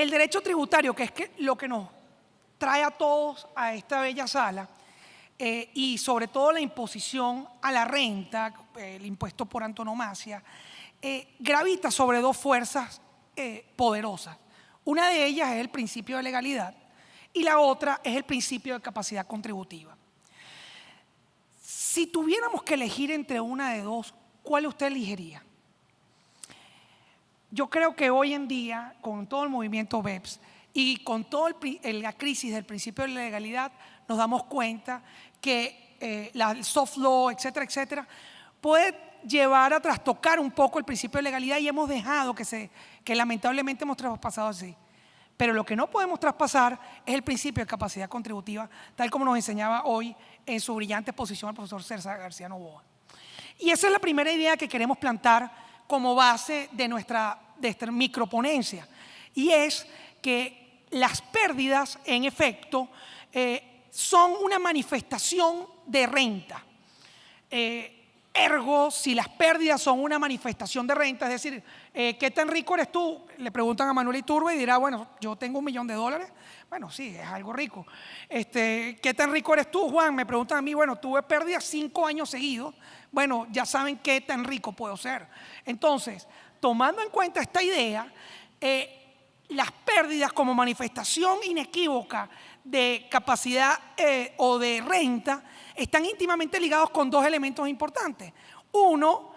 El derecho tributario, que es lo que nos trae a todos a esta bella sala, y sobre todo la imposición a la renta, el impuesto por antonomasia, gravita sobre dos fuerzas poderosas. Una de ellas es el principio de legalidad y la otra es el principio de capacidad contributiva. Si tuviéramos que elegir entre una de dos, ¿cuál usted elegiría? Yo creo que hoy en día, con todo el movimiento BEPS y con toda la crisis del principio de legalidad, nos damos cuenta que el soft law, etcétera, etcétera, puede llevar a trastocar un poco el principio de legalidad y hemos dejado que lamentablemente hemos traspasado así. Pero lo que no podemos traspasar es el principio de capacidad contributiva, tal como nos enseñaba hoy en su brillante exposición el profesor César García Novoa. Y esa es la primera idea que queremos plantar como base de nuestra microponencia, y es que las pérdidas, en efecto, son una manifestación de renta. Ergo, si las pérdidas son una manifestación de renta, es decir, ¿qué tan rico eres tú? Le preguntan a Manuel Iturbe y dirá, bueno, yo tengo $1 millón. Bueno, sí, es algo rico. ¿Qué tan rico eres tú, Juan? Me preguntan a mí, bueno, tuve pérdidas 5 años seguidos. Bueno, ya saben qué tan rico puedo ser. Entonces, tomando en cuenta esta idea, las pérdidas como manifestación inequívoca de capacidad o de renta están íntimamente ligados con dos elementos importantes. Uno,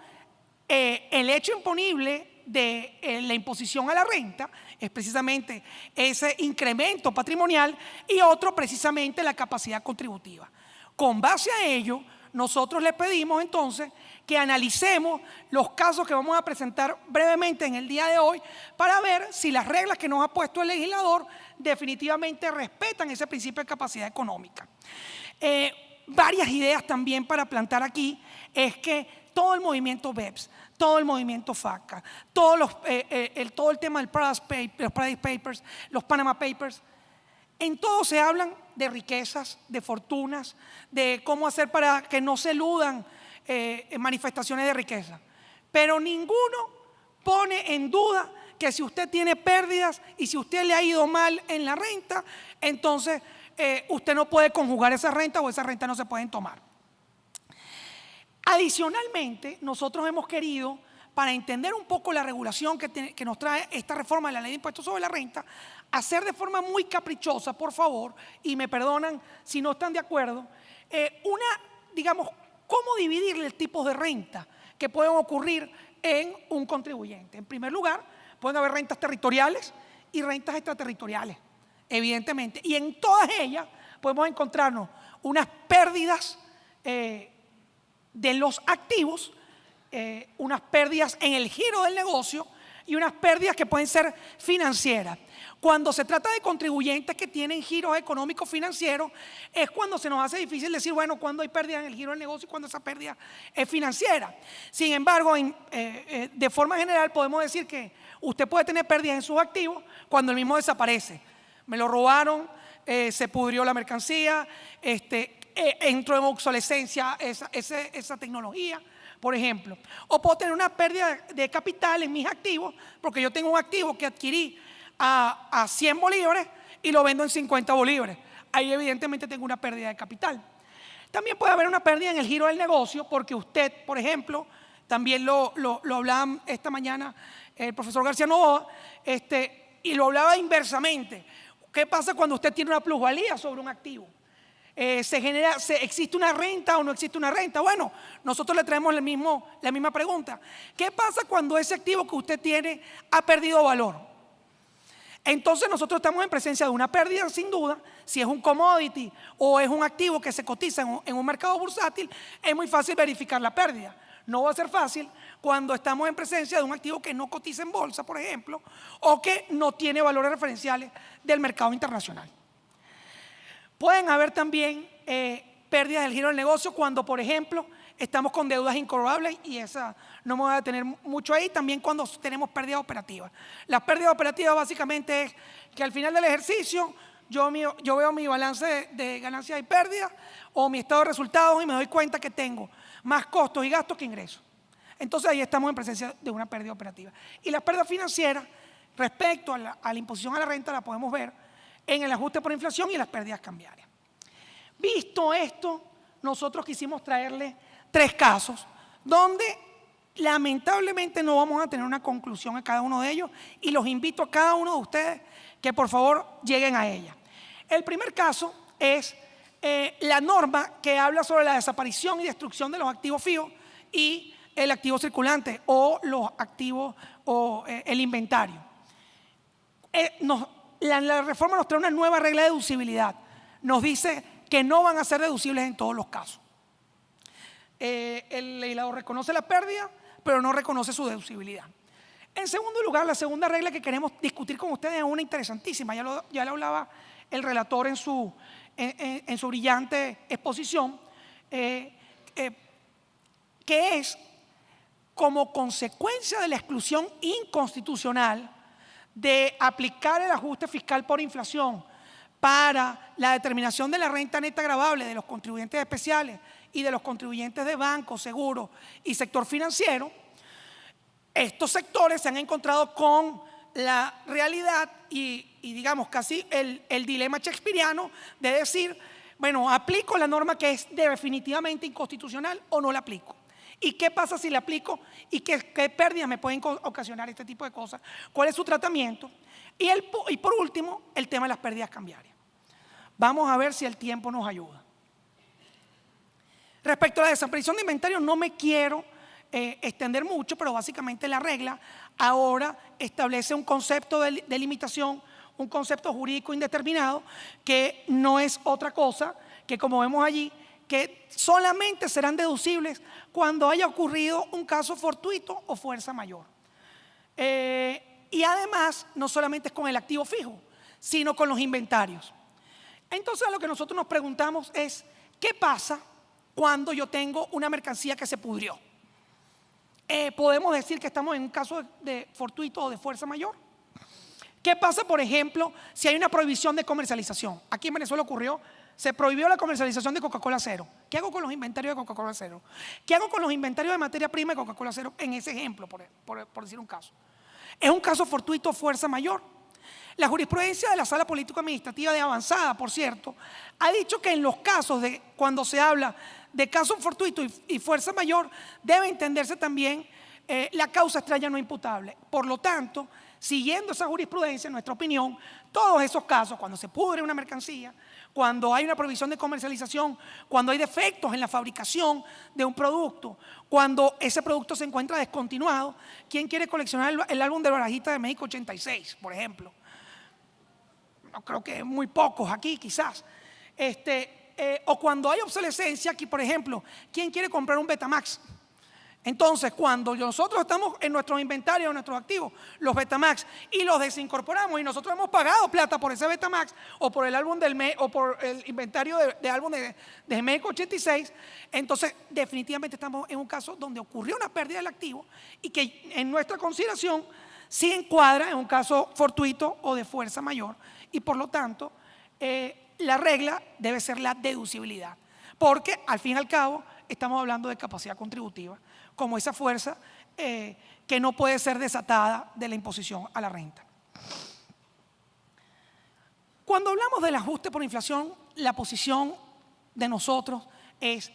el hecho imponible de la imposición a la renta es precisamente ese incremento patrimonial, y otro precisamente la capacidad contributiva. Con base a ello, nosotros le pedimos entonces que analicemos los casos que vamos a presentar brevemente en el día de hoy para ver si las reglas que nos ha puesto el legislador definitivamente respetan ese principio de capacidad económica. Varias ideas también para plantar aquí es que todo el movimiento BEPS, todo el movimiento FATCA, todo el tema del Paradise Papers, los Panama Papers, en todo se hablan de riquezas, de fortunas, de cómo hacer para que no se eludan manifestaciones de riqueza. Pero ninguno pone en duda que si usted tiene pérdidas y si usted le ha ido mal en la renta, entonces usted no puede conjugar esa renta o esa renta no se pueden tomar. Adicionalmente, nosotros hemos querido, para entender un poco la regulación que nos trae esta reforma de la Ley de Impuestos sobre la Renta, hacer de forma muy caprichosa, por favor, y me perdonan si no están de acuerdo, digamos, cómo dividir el tipo de renta que pueden ocurrir en un contribuyente. En primer lugar, pueden haber rentas territoriales y rentas extraterritoriales, evidentemente, y en todas ellas podemos encontrarnos unas pérdidas de los activos, unas pérdidas en el giro del negocio y unas pérdidas que pueden ser financieras. Cuando se trata de contribuyentes que tienen giros económicos financieros, es cuando se nos hace difícil decir, bueno, cuándo hay pérdida en el giro del negocio y cuándo esa pérdida es financiera. Sin embargo, de forma general podemos decir que usted puede tener pérdidas en sus activos cuando el mismo desaparece. Me lo robaron, se pudrió la mercancía, entró en obsolescencia esa tecnología, por ejemplo. O puedo tener una pérdida de capital en mis activos porque yo tengo un activo que adquirí a 100 bolívares y lo vendo en 50 bolívares. Ahí evidentemente tengo una pérdida de capital. También puede haber una pérdida en el giro del negocio porque usted, por ejemplo, también lo hablaba esta mañana el profesor García Novoa, y lo hablaba inversamente. ¿Qué pasa cuando usted tiene una plusvalía sobre un activo? ¿Existe una renta o no existe una renta? Bueno, nosotros le traemos la misma pregunta. ¿Qué pasa cuando ese activo que usted tiene ha perdido valor? Entonces nosotros estamos en presencia de una pérdida sin duda. Si es un commodity o es un activo que se cotiza en un mercado bursátil, es muy fácil verificar la pérdida. No va a ser fácil cuando estamos en presencia de un activo que no cotiza en bolsa, por ejemplo, o que no tiene valores referenciales del mercado internacional. Pueden haber también pérdidas del giro del negocio cuando, por ejemplo, estamos con deudas incobrables, y esa no me voy a detener mucho ahí. También cuando tenemos pérdidas operativas. Las pérdidas operativas básicamente es que al final del ejercicio yo veo mi balance de ganancias y pérdidas o mi estado de resultados y me doy cuenta que tengo más costos y gastos que ingresos. Entonces ahí estamos en presencia de una pérdida operativa. Y las pérdidas financieras, respecto a la imposición a la renta la podemos ver en el ajuste por inflación y las pérdidas cambiarias. Visto esto, nosotros quisimos traerle 3 casos donde lamentablemente no vamos a tener una conclusión en cada uno de ellos y los invito a cada uno de ustedes que por favor lleguen a ella. El primer caso es la norma que habla sobre la desaparición y destrucción de los activos fijos y el activo circulante o los activos o el inventario. La reforma nos trae una nueva regla de deducibilidad. Nos dice que no van a ser deducibles en todos los casos. El legislador reconoce la pérdida, pero no reconoce su deducibilidad. En segundo lugar, la segunda regla que queremos discutir con ustedes es una interesantísima. Ya lo hablaba el relator en su brillante exposición, que es como consecuencia de la exclusión inconstitucional de aplicar el ajuste fiscal por inflación para la determinación de la renta neta gravable de los contribuyentes especiales y de los contribuyentes de bancos, seguros y sector financiero. Estos sectores se han encontrado con la realidad y digamos casi el dilema shakespeariano de decir, bueno, ¿aplico la norma que es definitivamente inconstitucional o no la aplico? ¿Y qué pasa si la aplico? ¿Y qué pérdidas me pueden ocasionar este tipo de cosas? ¿Cuál es su tratamiento? Y por último, el tema de las pérdidas cambiarias. Vamos a ver si el tiempo nos ayuda. Respecto a la desaparición de inventario, no me quiero extender mucho, pero básicamente la regla ahora establece un concepto de limitación, un concepto jurídico indeterminado, que no es otra cosa que, como vemos allí, que solamente serán deducibles cuando haya ocurrido un caso fortuito o fuerza mayor. Y además, no solamente es con el activo fijo, sino con los inventarios. Entonces, lo que nosotros nos preguntamos es, ¿qué pasa cuando yo tengo una mercancía que se pudrió? ¿Podemos decir que estamos en un caso de fortuito o de fuerza mayor? ¿Qué pasa, por ejemplo, si hay una prohibición de comercialización? Aquí en Venezuela ocurrió, se prohibió la comercialización de Coca-Cola Cero. ¿Qué hago con los inventarios de Coca-Cola Cero? ¿Qué hago con los inventarios de materia prima de Coca-Cola Cero? En ese ejemplo, por decir un caso. ¿Es un caso fortuito o fuerza mayor? La jurisprudencia de la Sala Político-Administrativa de Avanzada, por cierto, ha dicho que en los casos de cuando se habla de caso fortuito y fuerza mayor, debe entenderse también la causa extraña no imputable. Por lo tanto, siguiendo esa jurisprudencia, en nuestra opinión, todos esos casos, cuando se pudre una mercancía, cuando hay una prohibición de comercialización, cuando hay defectos en la fabricación de un producto, cuando ese producto se encuentra descontinuado, ¿quién quiere coleccionar el álbum de Barajita de México 86, por ejemplo? No creo que muy pocos aquí, quizás. O cuando hay obsolescencia, aquí, por ejemplo, ¿quién quiere comprar un Betamax? Entonces, cuando nosotros estamos en nuestros inventarios, en nuestros activos, los Betamax, y los desincorporamos, y nosotros hemos pagado plata por ese Betamax, o por el álbum o por el inventario de álbum de México 86, entonces definitivamente estamos en un caso donde ocurrió una pérdida del activo y que en nuestra consideración sí encuadra en un caso fortuito o de fuerza mayor, y por lo tanto la regla debe ser la deducibilidad, porque al fin y al cabo estamos hablando de capacidad contributiva como esa fuerza que no puede ser desatada de la imposición a la renta. Cuando hablamos del ajuste por inflación, la posición de nosotros es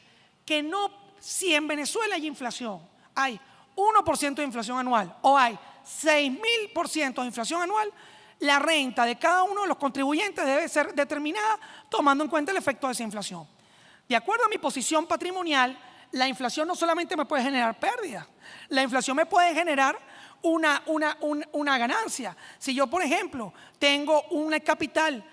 que no, si en Venezuela hay inflación, hay 1% de inflación anual o hay 6.000% de inflación anual, la renta de cada uno de los contribuyentes debe ser determinada tomando en cuenta el efecto de esa inflación. De acuerdo a mi posición patrimonial, la inflación no solamente me puede generar pérdidas, la inflación me puede generar una ganancia. Si yo, por ejemplo, tengo un capital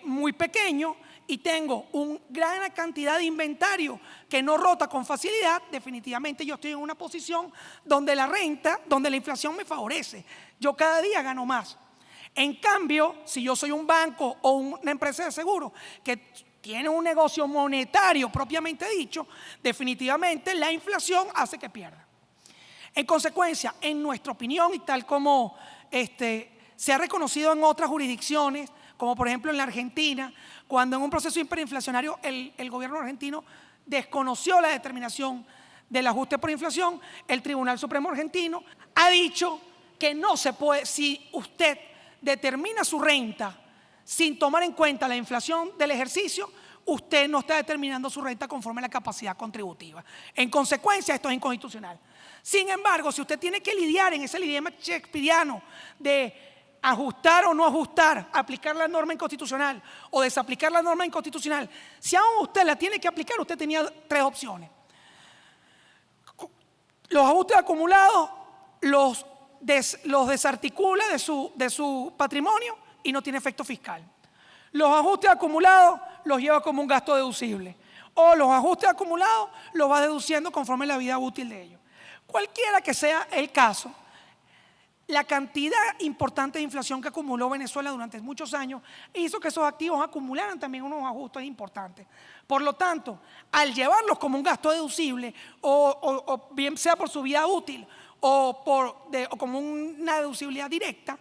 muy pequeño y tengo una gran cantidad de inventario que no rota con facilidad, definitivamente yo estoy en una posición donde la renta, donde la inflación me favorece. Yo cada día gano más. En cambio, si yo soy un banco o una empresa de seguro que tiene un negocio monetario propiamente dicho, definitivamente la inflación hace que pierda. En consecuencia, en nuestra opinión y tal como se ha reconocido en otras jurisdicciones, como por ejemplo en la Argentina, cuando en un proceso hiperinflacionario el gobierno argentino desconoció la determinación del ajuste por inflación, el Tribunal Supremo argentino ha dicho que no se puede, si usted determina su renta sin tomar en cuenta la inflación del ejercicio, usted no está determinando su renta conforme a la capacidad contributiva. En consecuencia, esto es inconstitucional. Sin embargo, si usted tiene que lidiar en ese idioma shakespeariano de ajustar o no ajustar, aplicar la norma inconstitucional o desaplicar la norma inconstitucional, si aún usted la tiene que aplicar, usted tenía tres opciones. Los ajustes acumulados los desarticula de su patrimonio y no tiene efecto fiscal. Los ajustes acumulados los lleva como un gasto deducible, o los ajustes acumulados los va deduciendo conforme a la vida útil de ellos. Cualquiera que sea el caso, la cantidad importante de inflación que acumuló Venezuela durante muchos años hizo que esos activos acumularan también unos ajustes importantes. Por lo tanto, al llevarlos como un gasto deducible, o bien sea por su vida útil o como una deducibilidad directa,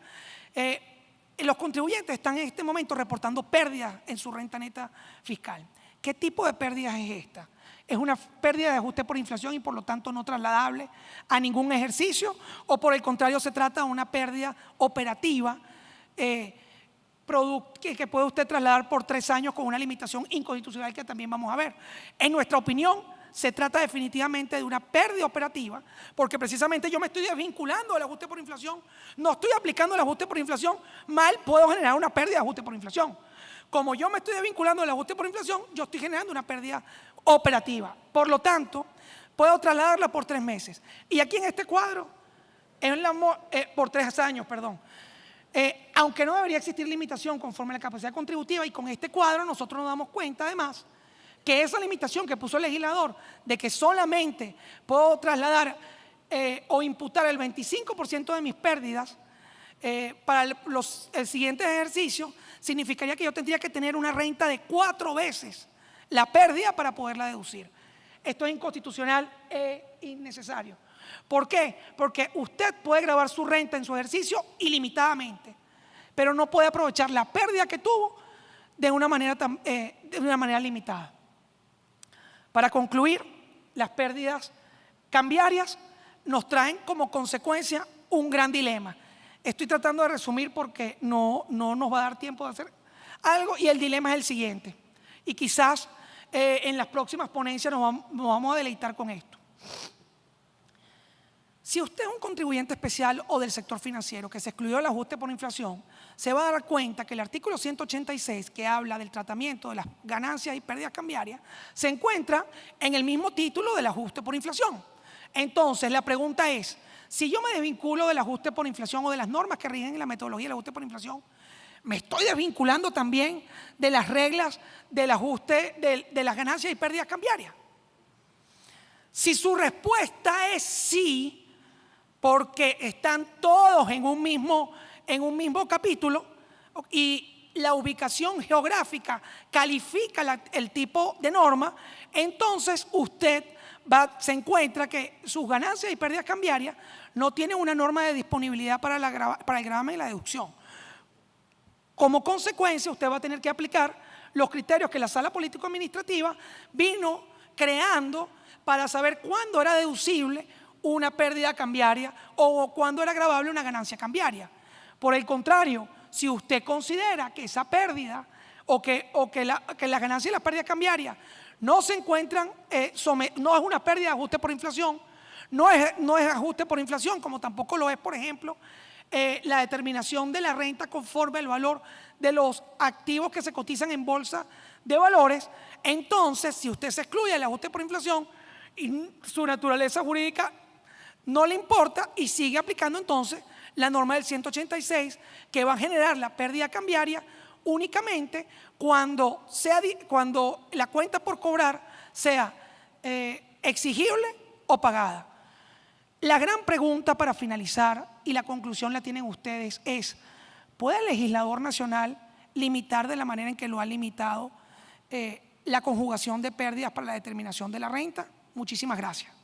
los contribuyentes están en este momento reportando pérdidas en su renta neta fiscal. ¿Qué tipo de pérdidas es esta? Es una pérdida de ajuste por inflación y por lo tanto no trasladable a ningún ejercicio, o por el contrario se trata de una pérdida operativa que puede usted trasladar por 3 años con una limitación inconstitucional que también vamos a ver. En nuestra opinión, se trata definitivamente de una pérdida operativa, porque precisamente yo me estoy desvinculando del ajuste por inflación, no estoy aplicando el ajuste por inflación, mal puedo generar una pérdida de ajuste por inflación. Como yo me estoy desvinculando del ajuste por inflación, yo estoy generando una pérdida operativa. Por lo tanto, puedo trasladarla por 3 meses. Y aquí en este cuadro, por 3 años, perdón. Aunque no debería existir limitación conforme a la capacidad contributiva, y con este cuadro nosotros nos damos cuenta además que esa limitación que puso el legislador de que solamente puedo trasladar o imputar el 25% de mis pérdidas para el siguiente ejercicio, significaría que yo tendría que tener una renta de 4 veces la pérdida para poderla deducir. Esto es inconstitucional e innecesario. ¿Por qué? Porque usted puede gravar su renta en su ejercicio ilimitadamente, pero no puede aprovechar la pérdida que tuvo de una manera limitada. Para concluir, las pérdidas cambiarias nos traen como consecuencia un gran dilema. Estoy tratando de resumir porque no nos va a dar tiempo de hacer algo, y el dilema es el siguiente. Y quizás en las próximas ponencias nos vamos a deleitar con esto. Si usted es un contribuyente especial o del sector financiero que se excluyó del ajuste por inflación, se va a dar cuenta que el artículo 186, que habla del tratamiento de las ganancias y pérdidas cambiarias, se encuentra en el mismo título del ajuste por inflación. Entonces, la pregunta es, si yo me desvinculo del ajuste por inflación o de las normas que rigen la metodología del ajuste por inflación, ¿me estoy desvinculando también de las reglas del ajuste de las ganancias y pérdidas cambiarias? Si su respuesta es sí, porque están todos en un mismo capítulo y la ubicación geográfica califica el tipo de norma, entonces usted se encuentra que sus ganancias y pérdidas cambiarias no tienen una norma de disponibilidad para el gravamen y la deducción. Como consecuencia, usted va a tener que aplicar los criterios que la Sala Político-Administrativa vino creando para saber cuándo era deducible una pérdida cambiaria o cuándo era gravable una ganancia cambiaria. Por el contrario, si usted considera que esa pérdida o que las ganancias y las pérdidas cambiarias no se encuentran, no es una pérdida de ajuste por inflación, no es ajuste por inflación, como tampoco lo es, por ejemplo, la determinación de la renta conforme al valor de los activos que se cotizan en bolsa de valores, entonces si usted se excluye del ajuste por inflación y su naturaleza jurídica no le importa y sigue aplicando entonces la norma del 186, que va a generar la pérdida cambiaria únicamente cuando la cuenta por cobrar sea exigible o pagada. La gran pregunta para finalizar, y la conclusión la tienen ustedes, es: ¿puede el legislador nacional limitar de la manera en que lo ha limitado la conjugación de pérdidas para la determinación de la renta? Muchísimas gracias.